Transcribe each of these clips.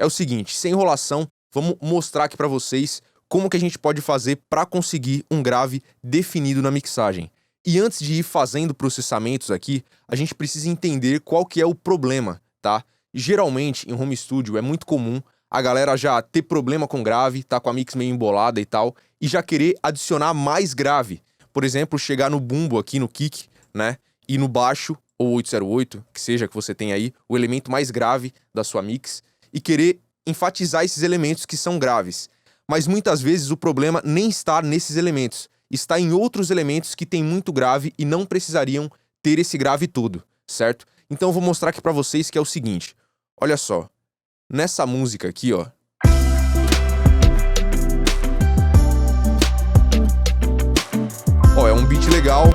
é o seguinte, sem enrolação, vamos mostrar aqui pra vocês como que a gente pode fazer para conseguir um grave definido na mixagem. E antes de ir fazendo processamentos aqui, a gente precisa entender qual que é o problema, tá? Geralmente, em home studio, é muito comum a galera já ter problema com grave, tá com a mix meio embolada e tal, e já querer adicionar mais grave. Por exemplo, chegar no bumbo aqui, no kick, né? E no baixo, ou 808, que seja que você tenha aí, o elemento mais grave da sua mix, e querer enfatizar esses elementos que são graves. Mas muitas vezes o problema nem está nesses elementos, está em outros elementos que tem muito grave e não precisariam ter esse grave todo, certo? Então eu vou mostrar aqui pra vocês que é o seguinte, olha só, nessa música aqui, ó, é um beat legal,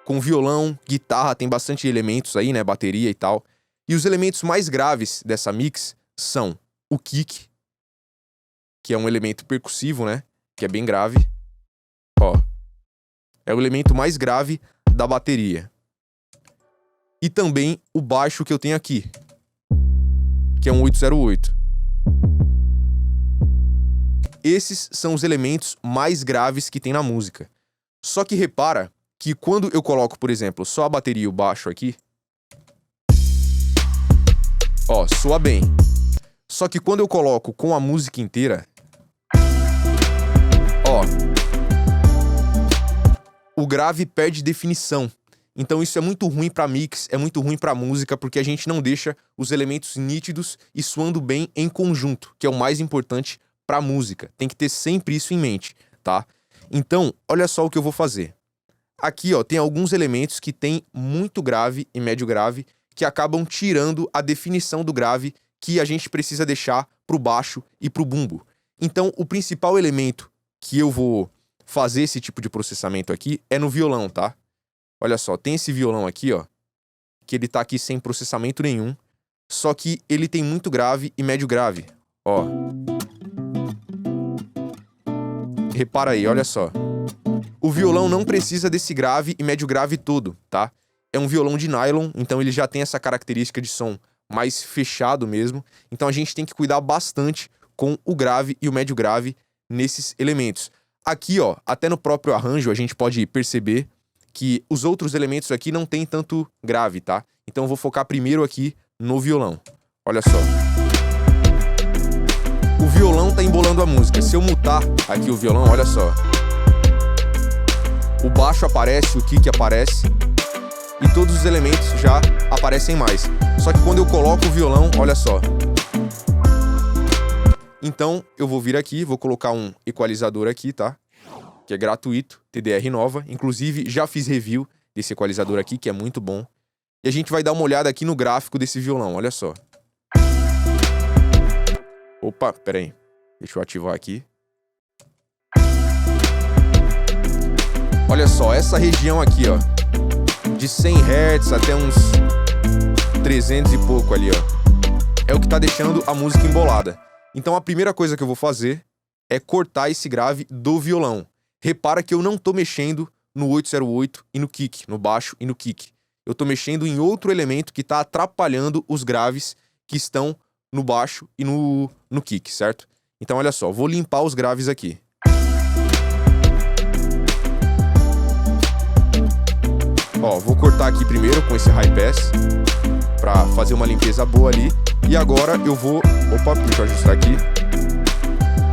com violão, guitarra, tem bastante elementos aí, né, bateria e tal. E os elementos mais graves dessa mix são o kick, que é um elemento percussivo, né, que é bem grave. Ó, é o elemento mais grave da bateria. E também o baixo que eu tenho aqui, que é um 808. Esses são os elementos mais graves que tem na música. Só que repara que quando eu coloco, por exemplo, só a bateria e o baixo aqui, ó, soa bem. Só que quando eu coloco com a música inteira, ó, o grave perde definição. Então isso é muito ruim pra mix, é muito ruim pra música, porque a gente não deixa os elementos nítidos e soando bem em conjunto, que é o mais importante pra música. Tem que ter sempre isso em mente, tá? Então, olha só o que eu vou fazer. Aqui, ó, tem alguns elementos que tem muito grave e médio grave que acabam tirando a definição do grave que a gente precisa deixar pro baixo e pro bumbo. Então, o principal elemento que eu vou fazer esse tipo de processamento aqui é no violão, tá? Olha só, tem esse violão aqui, ó, que ele tá aqui sem processamento nenhum, só que ele tem muito grave e médio grave, ó. Repara aí, olha só. O violão não precisa desse grave e médio grave todo, tá? É um violão de nylon, então ele já tem essa característica de som mais fechado mesmo. Então a gente tem que cuidar bastante com o grave e o médio grave nesses elementos. Aqui, ó, até no próprio arranjo a gente pode perceber que os outros elementos aqui não tem tanto grave, tá? Então eu vou focar primeiro aqui no violão. Olha só. O violão tá embolando a música. Se eu mutar aqui o violão, olha só. O baixo aparece, o kick aparece e todos os elementos já aparecem mais. Só que quando eu coloco o violão, olha só. Então eu vou vir aqui, vou colocar um equalizador aqui, tá? Que é gratuito, TDR Nova. Inclusive já fiz review desse equalizador aqui, que é muito bom. E a gente vai dar uma olhada aqui no gráfico desse violão, olha só. Opa, pera aí. Deixa eu ativar aqui. Olha só, essa região aqui, ó, de 100 Hz até uns 300 e pouco ali, ó, é o que tá deixando a música embolada. Então a primeira coisa que eu vou fazer é cortar esse grave do violão. Repara que eu não tô mexendo no 808 e no kick, no baixo e no kick. Eu tô mexendo em outro elemento que tá atrapalhando os graves que estão no baixo e no kick, certo? Então olha só, vou limpar os graves aqui. Ó, vou cortar aqui primeiro com esse high pass pra fazer uma limpeza boa ali. E agora eu vou... Opa, deixa eu ajustar aqui.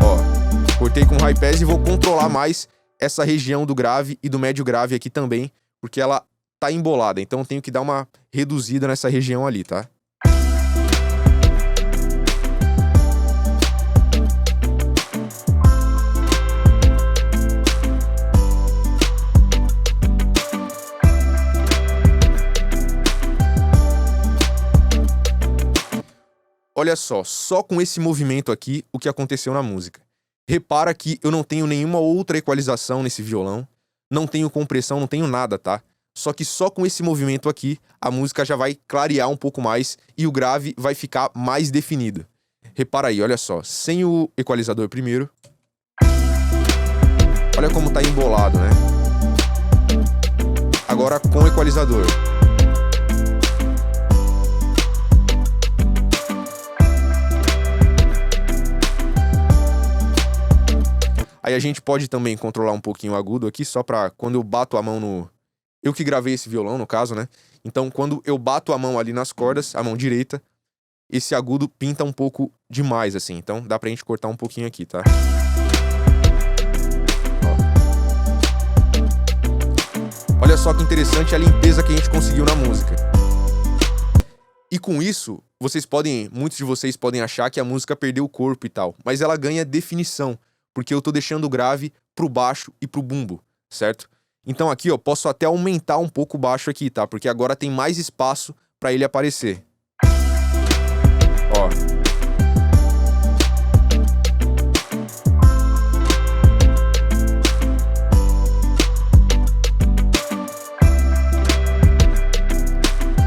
Ó, cortei com high pass e vou controlar mais essa região do grave e do médio grave aqui também, porque ela tá embolada. Então eu tenho que dar uma reduzida nessa região ali, tá? Olha só com esse movimento aqui, o que aconteceu na música. Repara que eu não tenho nenhuma outra equalização nesse violão, não tenho compressão, não tenho nada, tá? Só que só com esse movimento aqui, a música já vai clarear um pouco mais e o grave vai ficar mais definido. Repara aí, olha só, sem o equalizador primeiro. Olha como tá embolado, né? Agora com o equalizador. Aí a gente pode também controlar um pouquinho o agudo aqui, só pra quando eu bato a mão no... Eu que gravei esse violão, no caso, né? Então, quando eu bato a mão ali nas cordas, a mão direita, esse agudo pinta um pouco demais, assim. Então, dá pra gente cortar um pouquinho aqui, tá? Ó. Olha só que interessante a limpeza que a gente conseguiu na música. E com isso, muitos de vocês podem achar que a música perdeu o corpo e tal, mas ela ganha definição, porque eu tô deixando o grave pro baixo e pro bumbo, certo? Então aqui, ó, posso até aumentar um pouco o baixo aqui, tá? Porque agora tem mais espaço pra ele aparecer. Ó.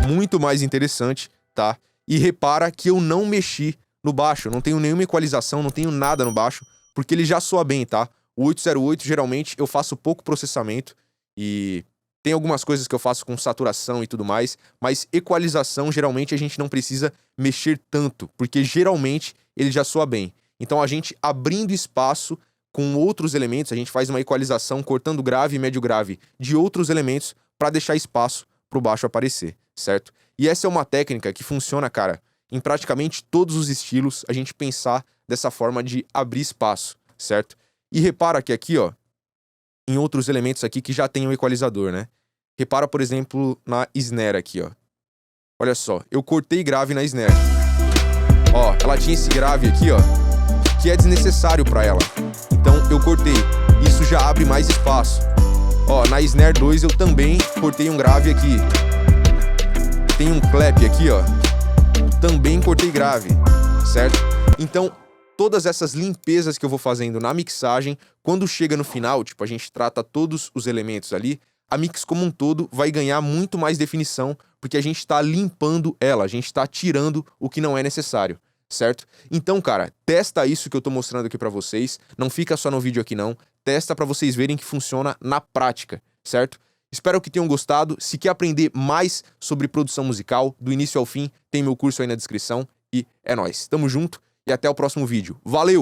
Muito mais interessante, tá? E repara que eu não mexi no baixo, eu não tenho nenhuma equalização, não tenho nada no baixo, porque ele já soa bem, tá? O 808, geralmente, eu faço pouco processamento e tem algumas coisas que eu faço com saturação e tudo mais, mas equalização, geralmente, a gente não precisa mexer tanto, porque geralmente ele já soa bem. Então, a gente abrindo espaço com outros elementos, a gente faz uma equalização cortando grave e médio grave de outros elementos para deixar espaço pro baixo aparecer, certo? E essa é uma técnica que funciona, cara, em praticamente todos os estilos, a gente pensar dessa forma de abrir espaço, certo? E repara que aqui, ó, em outros elementos aqui que já tem um equalizador, né? Repara, por exemplo, na snare aqui, ó. Olha só, eu cortei grave na snare. Ó, ela tinha esse grave aqui, ó, que é desnecessário pra ela. Então, eu cortei. Isso já abre mais espaço. Ó, na snare 2 eu também cortei um grave aqui. Tem um clap aqui, ó. Também cortei grave, certo? Então, todas essas limpezas que eu vou fazendo na mixagem, quando chega no final, tipo, a gente trata todos os elementos ali, a mix como um todo vai ganhar muito mais definição, porque a gente tá limpando ela, a gente tá tirando o que não é necessário, certo? Então, cara, testa isso que eu tô mostrando aqui pra vocês, não fica só no vídeo aqui não, testa pra vocês verem que funciona na prática, certo? Espero que tenham gostado. Se quer aprender mais sobre produção musical, do início ao fim, tem meu curso aí na descrição. E é nóis. Tamo junto e até o próximo vídeo. Valeu!